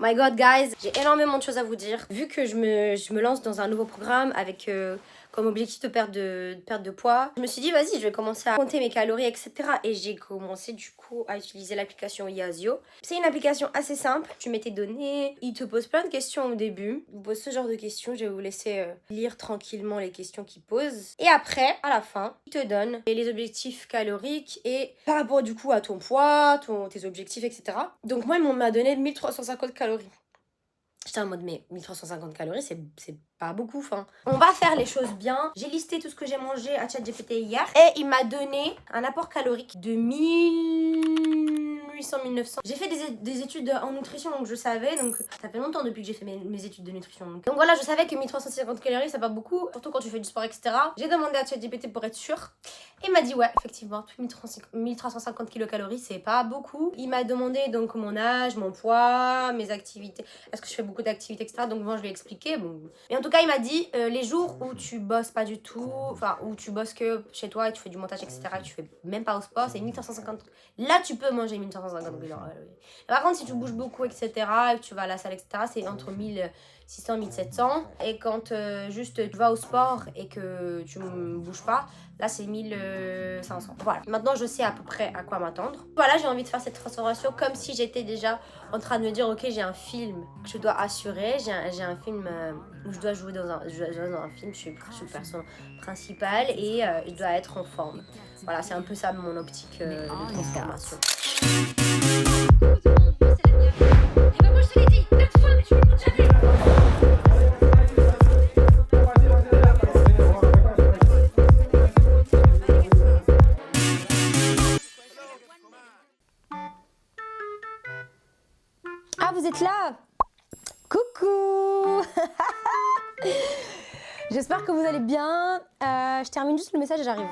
My God, guys, j'ai énormément de choses à vous dire. Vu que je me lance dans un nouveau programme avec comme objectif de perte de poids, je me suis dit, vas-y, je vais commencer à compter mes calories, etc. Et j'ai commencé du coup à utiliser l'application Yazio. C'est une application assez simple. Tu mets tes données, il te pose plein de questions au début. Il vous pose ce genre de questions. Je vais vous laisser lire tranquillement les questions qu'il pose. Et après, à la fin, il te donne les objectifs caloriques et par rapport du coup à ton poids, tes objectifs, etc. Donc moi, il m'a donné 1350 calories. J'étais en mode, mais 1350 calories, c'est pas beaucoup, enfin. On va faire les choses bien. J'ai listé tout ce que j'ai mangé à ChatGPT hier. Et il m'a donné un apport calorique de 1800-1900. J'ai fait des études en nutrition, donc je savais. Donc ça fait longtemps depuis que j'ai fait mes études de nutrition. Donc voilà, je savais que 1350 calories, c'est pas beaucoup. Surtout quand tu fais du sport, etc. J'ai demandé à ChatGPT pour être sûre. Et il m'a dit, ouais, effectivement, 1350 kilocalories, c'est pas beaucoup. Il m'a demandé donc mon âge, mon poids, mes activités. Est-ce que je fais beaucoup d'activités, etc. Donc moi, je lui ai expliqué. Bon. Et en tout cas, il m'a dit, les jours où tu bosses pas du tout, enfin, où tu bosses que chez toi et tu fais du montage, etc., et tu fais même pas au sport, c'est 1350. Là, tu peux manger 1350 calories. Par contre, si tu bouges beaucoup, etc., et que tu vas à la salle, etc., c'est entre 1600 et 1700. Et quand juste tu vas au sport et que tu ne bouges pas, là, c'est 1500. Voilà. Maintenant, je sais à peu près à quoi m'attendre. Voilà, j'ai envie de faire cette transformation comme si j'étais déjà en train de me dire, ok, j'ai un film que je dois assurer. J'ai un film où je dois jouer dans un film. Je suis le personnage principal et je dois être en forme. Voilà, c'est un peu ça mon optique de transformation. Moi, je te l'ai dit, 4 fois, mais tu m'écoutes jamais. Ah, vous êtes là? Coucou. J'espère que vous allez bien. Je termine juste le message et j'arrive.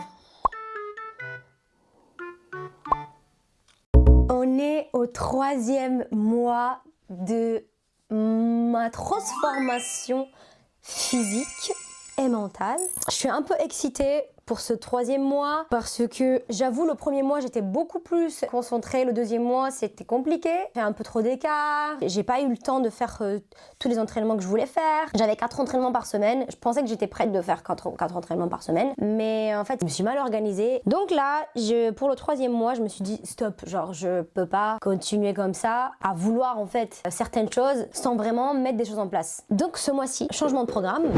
On est au 3e mois de ma transformation physique et mentale. Je suis un peu excitée pour ce 3e mois parce que j'avoue le 1er mois j'étais beaucoup plus concentrée, le 2e mois c'était compliqué, j'ai un peu trop d'écart, j'ai pas eu le temps de faire tous les entraînements que je voulais faire. J'avais 4 entraînements par semaine, je pensais que j'étais prête de faire 4 entraînements par semaine, mais en fait je me suis mal organisée. Donc là, pour le 3e mois je me suis dit stop, genre je peux pas continuer comme ça à vouloir en fait certaines choses sans vraiment mettre des choses en place. Donc ce mois-ci, changement de programme.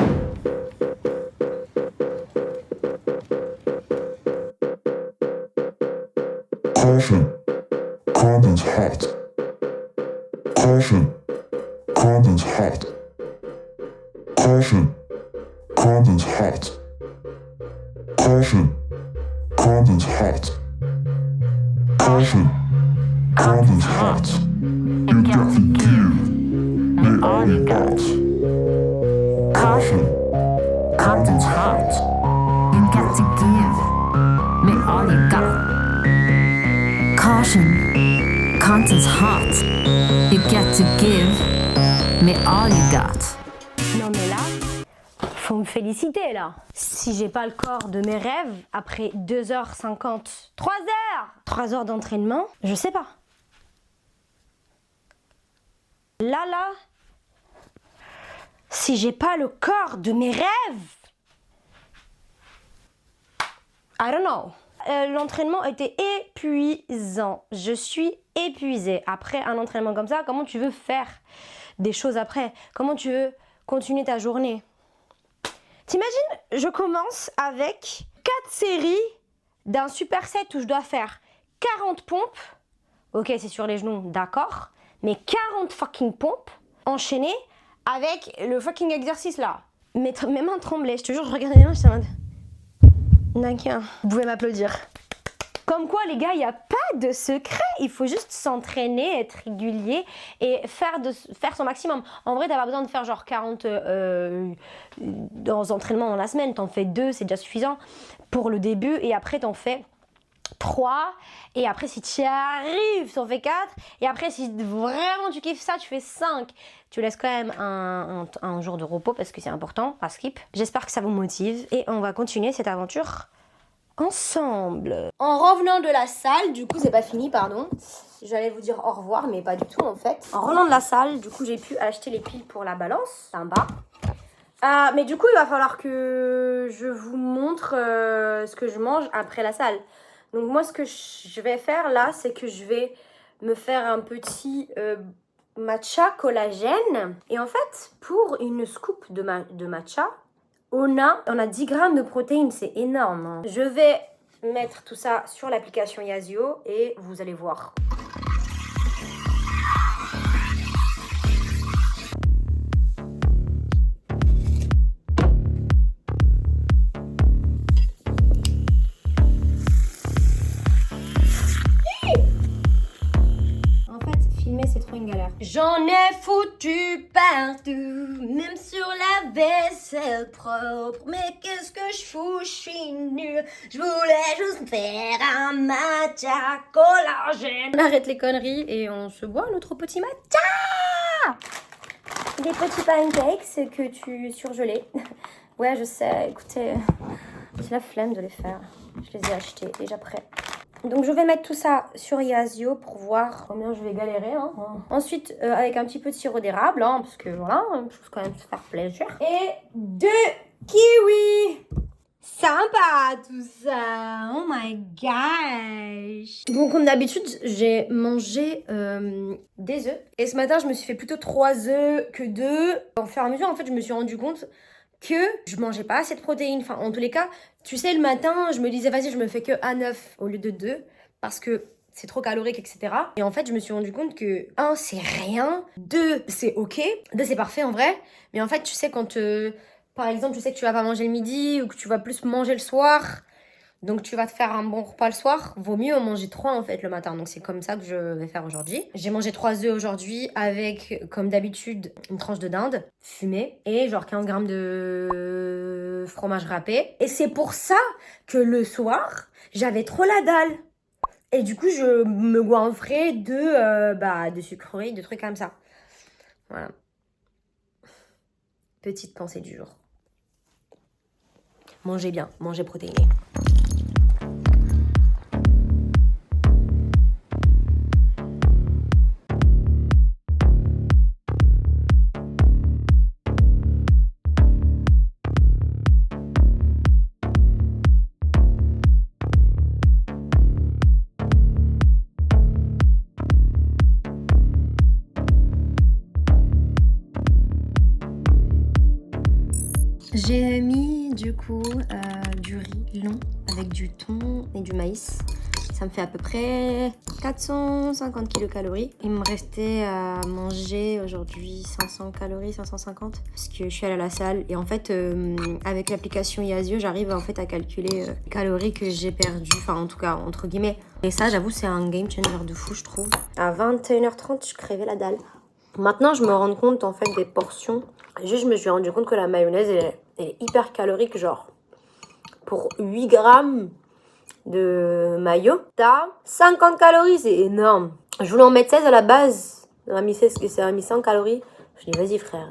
Caution, contents hot. Caution, contents hot. Caution, contents hot. Caution, contents hot. Caution, contents hot. You got to give me all you got. Caution, contents hot. You got to give me all you got. Caution, content's hot. You get to give me all you got. Non mais là, faut me féliciter là. Si j'ai pas le corps de mes rêves, après 2h50, 3 heures d'entraînement, je sais pas. Là, si j'ai pas le corps de mes rêves, I don't know. L'entraînement était épuisant. Je suis épuisée. Après un entraînement comme ça, comment tu veux faire des choses après? Comment tu veux continuer ta journée? T'imagines, je commence avec 4 séries d'un superset où je dois faire 40 pompes. Ok, c'est sur les genoux, d'accord. Mais 40 fucking pompes enchaînées avec le fucking exercice là. Mes mains tremblaient, je te jure, je regardais bien, j'étais en mode... D'accord, vous pouvez m'applaudir. Comme quoi, les gars, il n'y a pas de secret. Il faut juste s'entraîner, être régulier et faire son maximum. En vrai, tu n'as pas besoin de faire genre 40 entraînements dans la semaine. Tu en fais 2, c'est déjà suffisant pour le début. Et après, tu en fais 3. Et après, si tu y arrives, tu en fais 4. Et après, si vraiment tu kiffes ça, tu fais 5. Tu laisses quand même un jour de repos parce que c'est important, pas skip. J'espère que ça vous motive. Et on va continuer cette aventure ensemble. En revenant de la salle, du coup c'est pas fini, pardon. J'allais vous dire au revoir, mais pas du tout en fait. En revenant de la salle, du coup j'ai pu acheter les piles pour la balance, sympa. Mais du coup il va falloir que je vous montre ce que je mange après la salle. Donc moi ce que je vais faire là, c'est que je vais me faire un petit matcha collagène. Et en fait, pour une scoop de matcha, on a 10 grammes de protéines, c'est énorme. Hein. Je vais mettre tout ça sur l'application Yazio et vous allez voir. C'est trop une galère. J'en ai foutu partout, même sur la vaisselle propre. Mais qu'est-ce que je fous, je suis nulle. Je voulais juste faire un matcha collagène. On arrête les conneries et on se boit notre petit matcha. Des petits pancakes que tu surgelais. Ouais, je sais, écoutez, j'ai la flemme de les faire. Je les ai achetés déjà prêts. Donc je vais mettre tout ça sur Yazio pour voir combien je vais galérer. Hein. Ensuite, avec un petit peu de sirop d'érable, hein, parce que voilà, il faut quand même se faire plaisir. Et 2 kiwis. Sympa tout ça. Oh my gosh. Donc comme d'habitude, j'ai mangé des œufs. Et ce matin, je me suis fait plutôt 3 œufs que 2. Au fur et à mesure, en fait, je me suis rendu compte que je mangeais pas assez de protéines. Enfin, en tous les cas, tu sais, le matin, je me disais, vas-y, je me fais que A9 au lieu de 2 parce que c'est trop calorique, etc. Et en fait, je me suis rendu compte que 1, c'est rien. 2, c'est ok. 2, c'est parfait en vrai. Mais en fait, tu sais, quand, par exemple, tu sais que tu vas pas manger le midi ou que tu vas plus manger le soir, donc tu vas te faire un bon repas le soir, vaut mieux en manger 3 en fait le matin. Donc c'est comme ça que je vais faire aujourd'hui. J'ai mangé 3 œufs aujourd'hui avec, comme d'habitude, une tranche de dinde fumée et genre 15 grammes de fromage râpé. Et c'est pour ça que le soir, j'avais trop la dalle. Et du coup, je me goinfrais de sucreries, de trucs comme ça. Voilà. Petite pensée du jour. Mangez bien, mangez protéiné. J'ai mis du coup du riz long avec du thon et du maïs. Ça me fait à peu près 450 kilocalories. Il me restait à manger aujourd'hui 500 calories, 550 parce que je suis allée à la salle. Et en fait, avec l'application Yazio, j'arrive en fait à calculer les calories que j'ai perdues. Enfin, en tout cas, entre guillemets. Et ça, j'avoue, c'est un game changer de fou, je trouve. À 21h30, je crevais la dalle. Maintenant, je me rends compte en fait des portions. Juste, je me suis rendu compte que la mayonnaise, elle est hyper calorique. Genre, pour 8 grammes de mayo, t'as 50 calories. C'est énorme. Je voulais en mettre 16 à la base. On m'a mis 16, ça m'a mis 100 calories. Je dis, vas-y, frère.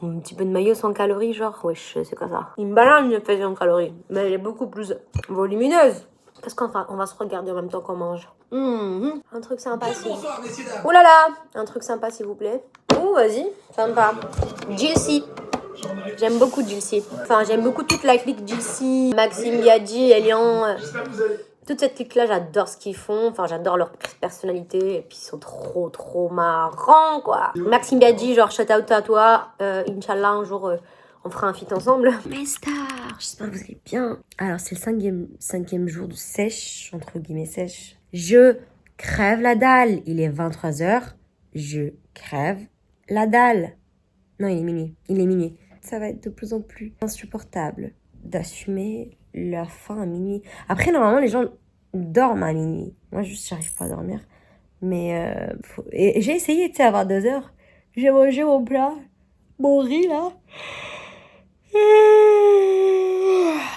Un petit peu de mayo, 100 calories, genre, wesh, c'est quoi ça? Une banane, il me fait 100 calories. Mais elle est beaucoup plus volumineuse. Qu'est-ce qu'on va? On va se regarder en même temps qu'on mange. Un truc sympa, s'il vous plaît. Ouh là là, un truc sympa, s'il vous plaît. Ouh, vas-y, sympa. Jilcy. J'aime beaucoup Jilcy. Enfin, j'aime beaucoup toute la clique Jilcy, Maxime Biaggi, Elian. Toute cette clique-là, j'adore ce qu'ils font. Enfin, j'adore leur personnalité. Et puis, ils sont trop marrants, quoi. Maxime Biaggi, genre, shout out à toi. Inch'Allah, un jour, on fera un feat ensemble. Mes stars, j'espère que vous allez bien. Alors, c'est le cinquième jour de sèche, entre guillemets sèche. Je crève la dalle. Il est 23h. Je crève la dalle. Non, il est minuit. Ça va être de plus en plus insupportable d'assumer la faim à minuit. Après, normalement, les gens dorment à minuit. Moi, juste, j'arrive pas à dormir. Mais et j'ai essayé, tu sais, avoir 2 heures. J'ai mangé mon plat, mon riz, là.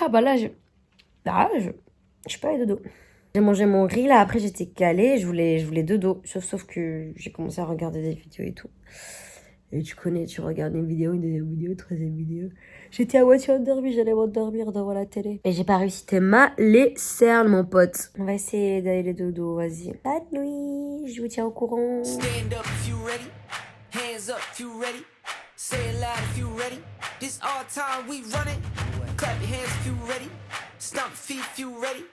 Ah bah là, je suis pas allée dodo. J'ai mangé mon riz, là. Après, j'étais calée. Je voulais dodo. Sauf que j'ai commencé à regarder des vidéos et tout. Et tu connais, tu regardes une vidéo, une deuxième vidéo, une troisième vidéo. J'étais à moitié endormie, j'allais m'endormir devant la télé. Et j'ai pas réussi, t'es mal les cernes, mon pote. On va essayer d'aller dodo, vas-y. Bonne nuit, je vous tiens au courant. Stand up if you ready. Hands up if you ready. Say it loud if you ready. This all time we run it. Clap your hands if you ready. Stomp your feet if you ready.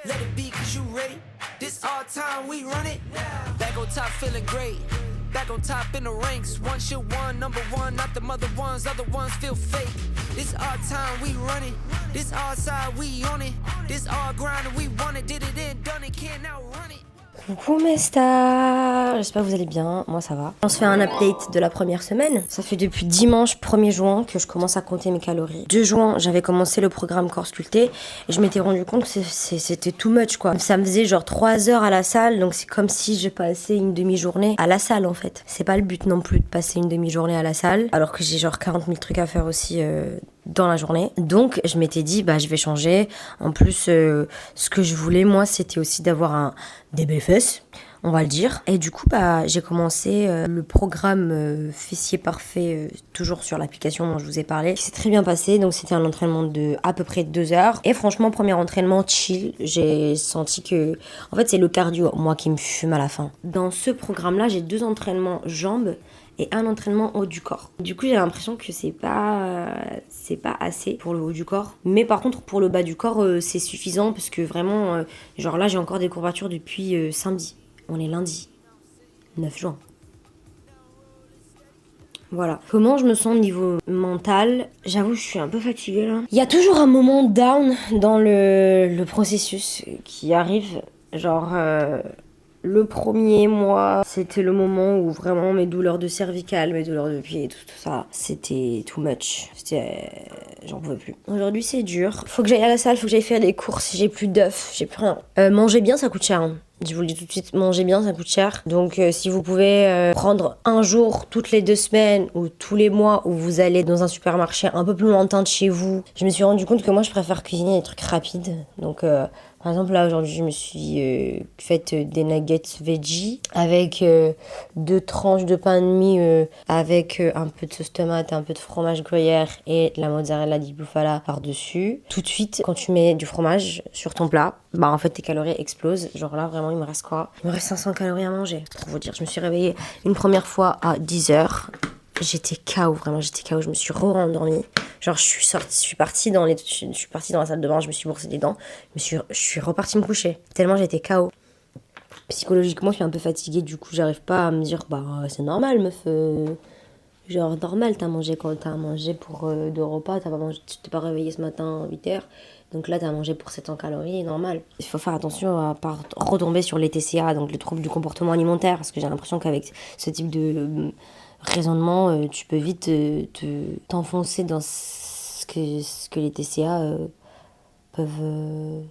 Let it be cause you ready. This all time we run it. Back on top feeling great. Back on top in the ranks. One shit one, number one, not the mother ones. Other ones feel fake. This our time we run it. This our side we on it. This our grind and we want it. Did it and done it, can't outrun it. Coucou mes stars, j'espère que vous allez bien, moi ça va. On se fait un update de la première semaine. Ça fait depuis dimanche 1er juin que je commence à compter mes calories. 2 juin, j'avais commencé le programme corps sculpté et je m'étais rendu compte que c'était too much quoi. Ça me faisait genre 3 heures à la salle, donc c'est comme si je passais une demi-journée à la salle en fait. C'est pas le but non plus de passer une demi-journée à la salle, alors que j'ai genre 40 000 trucs à faire aussi dans la journée. Donc je m'étais dit bah je vais changer. En plus ce que je voulais moi c'était aussi d'avoir des belles fesses, on va le dire. Et du coup bah j'ai commencé le programme fessier parfait toujours sur l'application dont je vous ai parlé. C'est très bien passé, donc c'était un entraînement de à peu près 2 heures. Et franchement premier entraînement chill, j'ai senti que en fait c'est le cardio moi qui me fume à la fin. Dans ce programme là j'ai 2 entraînements jambes et un entraînement haut du corps. Du coup, j'ai l'impression que c'est pas assez pour le haut du corps. Mais par contre, pour le bas du corps, c'est suffisant parce que vraiment, genre là, j'ai encore des courbatures depuis samedi. On est lundi, 9 juin. Voilà. Comment je me sens au niveau mental? J'avoue, je suis un peu fatiguée là. Il y a toujours un moment down dans le processus qui arrive. Genre... Le premier mois, c'était le moment où vraiment mes douleurs de cervicales, mes douleurs de pied, tout ça, c'était too much. J'en pouvais plus. Aujourd'hui, c'est dur. Faut que j'aille à la salle, faut que j'aille faire des courses. J'ai plus d'œufs, j'ai plus rien. Manger bien, ça coûte cher. Hein. Je vous le dis tout de suite, manger bien, ça coûte cher. Donc, si vous pouvez prendre un jour toutes les 2 semaines ou tous les mois où vous allez dans un supermarché un peu plus lointain de chez vous, je me suis rendu compte que moi, je préfère cuisiner des trucs rapides. Donc, par exemple, là, aujourd'hui, je me suis fait des nuggets veggie avec 2 tranches de pain de mie avec un peu de sauce tomate, un peu de fromage gruyère et de la mozzarella di bufala par-dessus. Tout de suite, quand tu mets du fromage sur ton plat, bah en fait, tes calories explosent. Genre là, vraiment, il me reste quoi? Il me reste 500 calories à manger. Pour vous dire, je me suis réveillée une première fois à 10h. J'étais KO, vraiment, j'étais KO. Je me suis re-endormie. Genre, je suis partie dans la salle de bain, je me suis brossé les dents. Je suis repartie me coucher. Tellement j'étais KO. Psychologiquement, je suis un peu fatiguée. Du coup, j'arrive pas à me dire, bah, c'est normal, meuf. Genre, normal, t'as mangé quand t'as mangé pour 2 repas. Tu t'es pas réveillée ce matin à 8h. Donc là, t'as mangé pour 700 calories, normal. Il faut faire attention à pas retomber sur les TCA, donc les troubles du comportement alimentaire. Parce que j'ai l'impression qu'avec ce type de... raisonnement, tu peux vite t'enfoncer dans ce que les TCA peuvent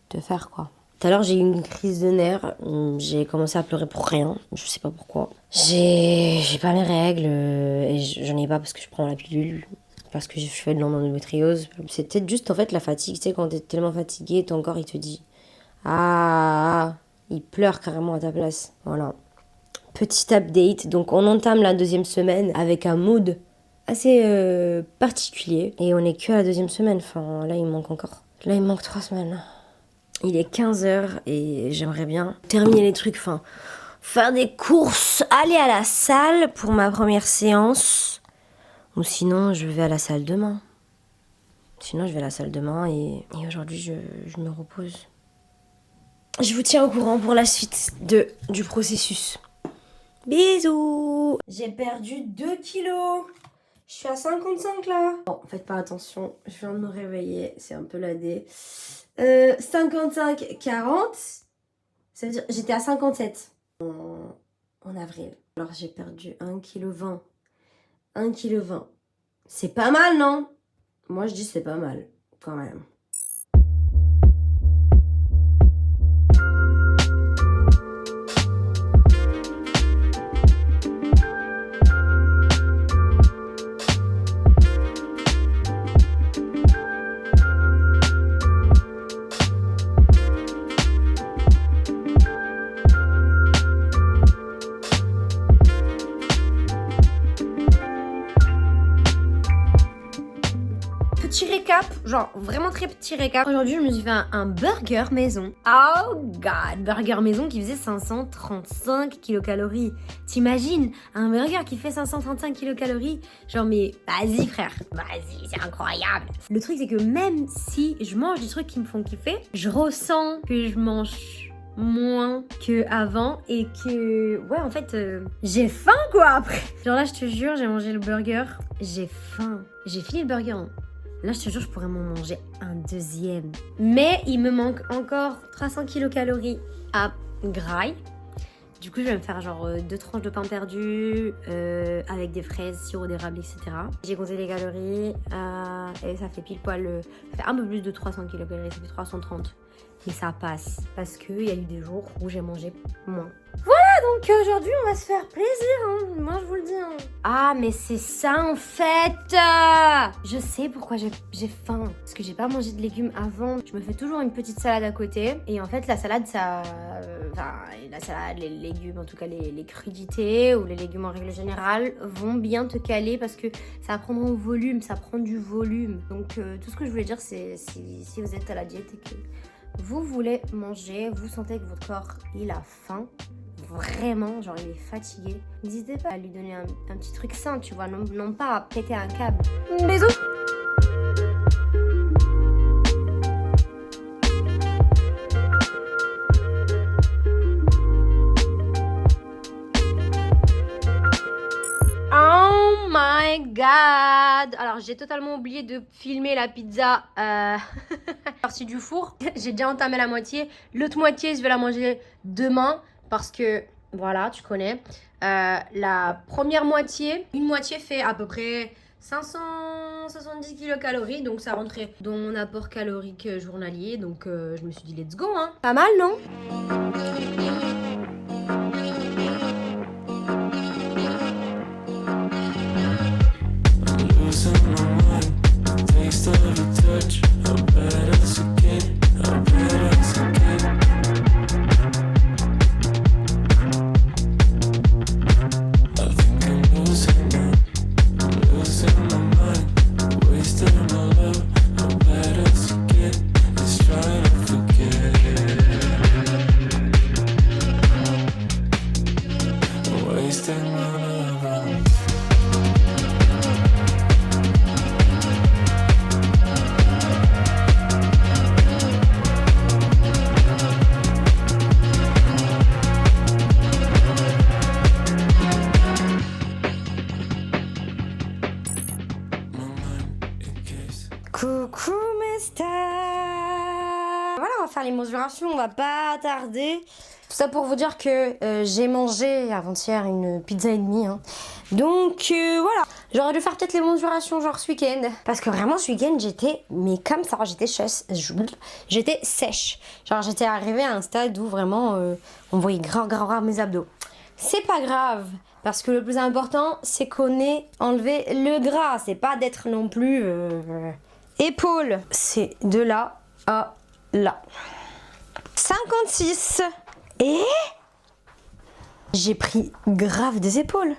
te faire, quoi. Tout à l'heure, j'ai eu une crise de nerfs. J'ai commencé à pleurer pour rien. Je sais pas pourquoi. J'ai pas mes règles et j'en ai pas parce que je prends la pilule. Parce que je fais de l'endométriose. C'est peut-être juste, en fait, la fatigue. Tu sais, quand t'es tellement fatigué, ton corps, il te dit « Ah !» Il pleure carrément à ta place. Voilà. Petit update, donc on entame la 2e semaine avec un mood assez particulier. Et on est que à la 2e semaine, enfin là il manque encore. Là il manque 3 semaines. Il est 15h et j'aimerais bien terminer les trucs, enfin faire des courses, aller à la salle pour ma première séance. Ou sinon je vais à la salle demain. Et aujourd'hui je me repose. Je vous tiens au courant pour la suite du processus. Bisous! J'ai perdu 2 kilos. Je suis à 55 là. Bon, faites pas attention, je viens de me réveiller, c'est un peu ladé. 55, 40. Ça veut dire j'étais à 57 en avril. Alors j'ai perdu 1,20 kg. 1,20 kg. C'est pas mal, non? Moi je dis c'est pas mal, quand même. petit récap, genre vraiment très petit récap. Aujourd'hui, je me suis fait un burger maison. Oh god, burger maison qui faisait 535 kilocalories. T'imagines un burger qui fait 535 kilocalories? Genre mais vas-y frère, vas-y, c'est incroyable. Le truc c'est que même si je mange des trucs qui me font kiffer, je ressens que je mange moins que avant et que ouais en fait j'ai faim quoi après. Genre là je te jure j'ai mangé le burger, j'ai faim, j'ai fini le burger hein. Là je te jure je pourrais m'en manger un deuxième, mais il me manque encore 300 kilocalories à graille. Du coup je vais me faire genre 2 tranches de pain perdu avec des fraises, sirop d'érable etc. J'ai compté les calories et ça fait pile poil ça fait un peu plus de 300 kilocalories, ça fait 330. Mais ça passe, parce qu'il y a eu des jours où j'ai mangé moins. Voilà, donc aujourd'hui, on va se faire plaisir, hein. Moi, je vous le dis. Hein. Ah, mais c'est ça, en fait. Je sais pourquoi j'ai faim. Parce que j'ai pas mangé de légumes avant. Je me fais toujours une petite salade à côté. Et en fait, la salade, ça... Enfin, la salade, les légumes, en tout cas les crudités ou les légumes en règle générale, vont bien te caler parce que ça prend au volume, ça prend du volume. Donc, tout ce que je voulais dire, c'est si vous êtes à la diète et que... vous voulez manger, vous sentez que votre corps il a faim, vraiment, genre il est fatigué, n'hésitez pas à lui donner un petit truc sain, tu vois, non pas à péter un câble. Bisous. Oh my god! Alors j'ai totalement oublié de filmer la pizza sortie du four. J'ai déjà entamé la moitié. L'autre moitié je vais la manger demain parce que voilà tu connais. La première moitié, une moitié fait à peu près 570 kilocalories, donc ça rentrait dans mon apport calorique journalier. Donc je me suis dit let's go hein. Pas mal non? Coucou mes stars. Voilà, on va faire les mensurations, on va pas tarder. Tout ça pour vous dire que j'ai mangé avant-hier une pizza et demie. Hein. Donc voilà, j'aurais dû faire peut-être les mensurations genre ce week-end. Parce que vraiment ce week-end j'étais, mais comme ça, j'étais sèche. Genre j'étais arrivée à un stade où vraiment on voyait grave mes abdos. C'est pas grave. Parce que le plus important, c'est qu'on ait enlevé le gras. C'est pas d'être non plus... Épaules, c'est de là à là. 56. Et j'ai pris grave des épaules.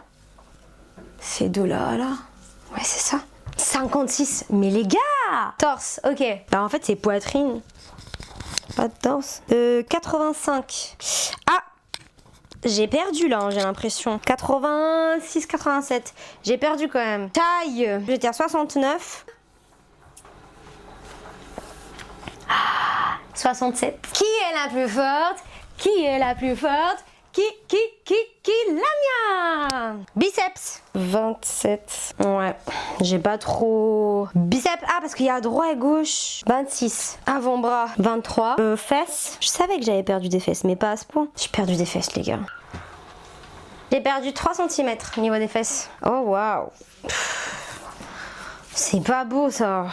C'est de là à là. Ouais, c'est ça. 56. Mais les gars! Torse, ok. Bah, en fait, c'est poitrine. Pas de torse. 85. Ah! J'ai perdu là, hein, j'ai l'impression. 86, 87. J'ai perdu quand même. Taille, j'étais à 69. 67. Qui est la plus forte? Qui est la plus forte? Qui la mienne? Biceps 27. Ouais, j'ai pas trop... Biceps, ah parce qu'il y a droit et gauche. 26. Avant-bras 23. Fesses. Je savais que j'avais perdu des fesses, mais pas à ce point. J'ai perdu des fesses les gars. J'ai perdu 3 cm au niveau des fesses. Oh waouh. C'est pas beau ça.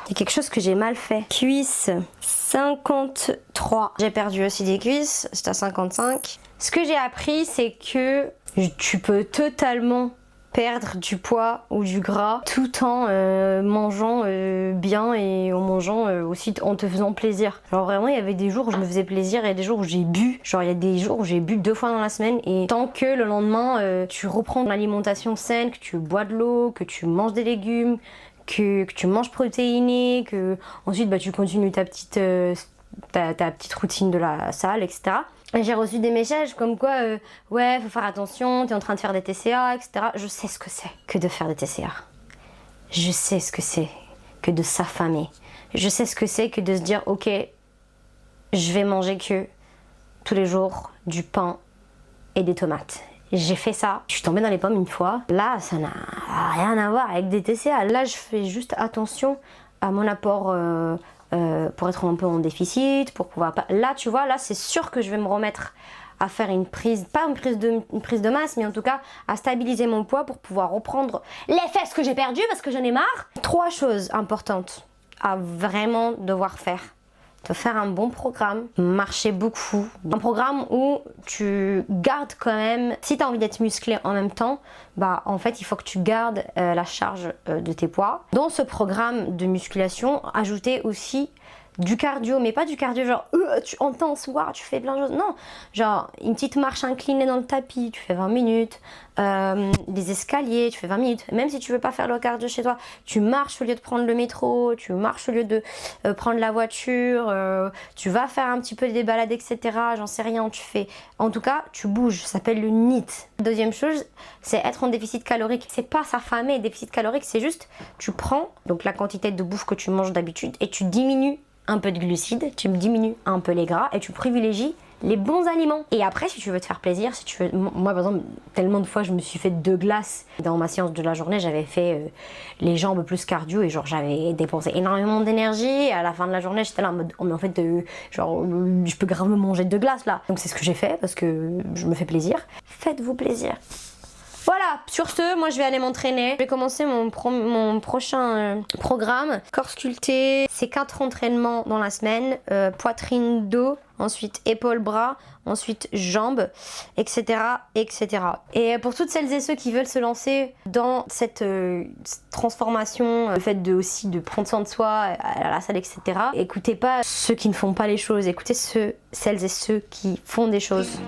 Il y a quelque chose que j'ai mal fait. Cuisses, 53. J'ai perdu aussi des cuisses, c'est à 55. Ce que j'ai appris, c'est que tu peux totalement perdre du poids ou du gras tout en mangeant bien et en mangeant aussi en te faisant plaisir. Genre vraiment, il y avait des jours où je me faisais plaisir et des jours où j'ai bu. Genre il y a des jours où j'ai bu 2 fois dans la semaine et tant que le lendemain, tu reprends ton alimentation saine, que tu bois de l'eau, que tu manges des légumes, que tu manges protéiné, que ensuite bah, tu continues ta petite routine de la salle, etc. Et j'ai reçu des messages comme quoi, ouais, faut faire attention, t'es en train de faire des TCA, etc. Je sais ce que c'est que de faire des TCA. Je sais ce que c'est que de s'affamer. Je sais ce que c'est que de se dire, ok, je vais manger que tous les jours du pain et des tomates. J'ai fait ça. Je suis tombée dans les pommes une fois. Là, ça n'a rien à voir avec des TCA. Là, je fais juste attention à mon apport pour être un peu en déficit, pour pouvoir pas... Là, tu vois, là, c'est sûr que je vais me remettre à faire une prise, pas une prise de masse, mais en tout cas à stabiliser mon poids pour pouvoir reprendre les fesses que j'ai perdues parce que j'en ai marre. 3 choses importantes à vraiment devoir faire. De faire un bon programme, marcher beaucoup. Un programme où tu gardes quand même, si tu as envie d'être musclé en même temps, bah en fait il faut que tu gardes la charge de tes poids. Dans ce programme de musculation, ajouter aussi du cardio, mais pas du cardio genre tu entends soir, tu fais plein de choses. Non, genre une petite marche inclinée dans le tapis, tu fais 20 minutes. Des escaliers, tu fais 20 minutes. Même si tu veux pas faire le cardio chez toi, tu marches au lieu de prendre le métro, tu marches au lieu de prendre la voiture, tu vas faire un petit peu des balades, etc. J'en sais rien, tu fais. En tout cas, tu bouges, ça s'appelle le NEAT. Deuxième chose, c'est être en déficit calorique. C'est pas s'affamer, déficit calorique, c'est juste, tu prends donc la quantité de bouffe que tu manges d'habitude et tu diminues un peu de glucides, tu diminues un peu les gras et tu privilégies les bons aliments. Et après, si tu veux te faire plaisir, si tu veux... Moi, par exemple, tellement de fois, je me suis fait 2 glaces. Dans ma séance de la journée, j'avais fait les jambes plus cardio et genre, j'avais dépensé énormément d'énergie. Et à la fin de la journée, j'étais là en mode, oh, mais en fait, genre, je peux grave me manger 2 glaces, là. Donc, c'est ce que j'ai fait parce que je me fais plaisir. Faites-vous plaisir. Voilà, sur ce, moi je vais aller m'entraîner. Je vais commencer mon prochain programme. Corps sculpté, c'est 4 entraînements dans la semaine. Poitrine, dos, ensuite épaules, bras, ensuite jambes, etc., etc. Et pour toutes celles et ceux qui veulent se lancer dans cette transformation, le fait aussi de prendre soin de soi à la salle, etc., écoutez pas ceux qui ne font pas les choses, écoutez celles et ceux qui font des choses.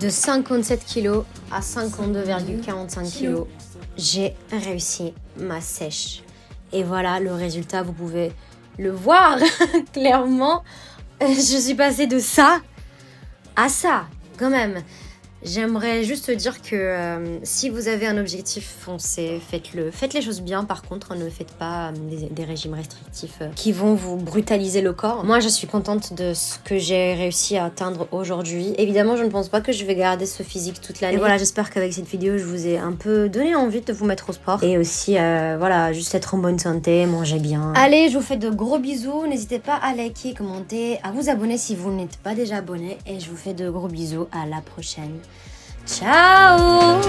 De 57 kg à 52,45 kg, j'ai réussi ma sèche. Et voilà le résultat, vous pouvez le voir clairement. Je suis passée de ça à ça, quand même. J'aimerais juste dire que si vous avez un objectif, foncez, faites-le. Faites les choses bien, par contre, ne faites pas des régimes restrictifs qui vont vous brutaliser le corps. Moi, je suis contente de ce que j'ai réussi à atteindre aujourd'hui. Évidemment, je ne pense pas que je vais garder ce physique toute l'année. Et voilà, j'espère qu'avec cette vidéo, je vous ai un peu donné envie de vous mettre au sport. Et aussi, voilà, juste être en bonne santé, manger bien. Allez, je vous fais de gros bisous. N'hésitez pas à liker, commenter, à vous abonner si vous n'êtes pas déjà abonné. Et je vous fais de gros bisous. À la prochaine. Ciao!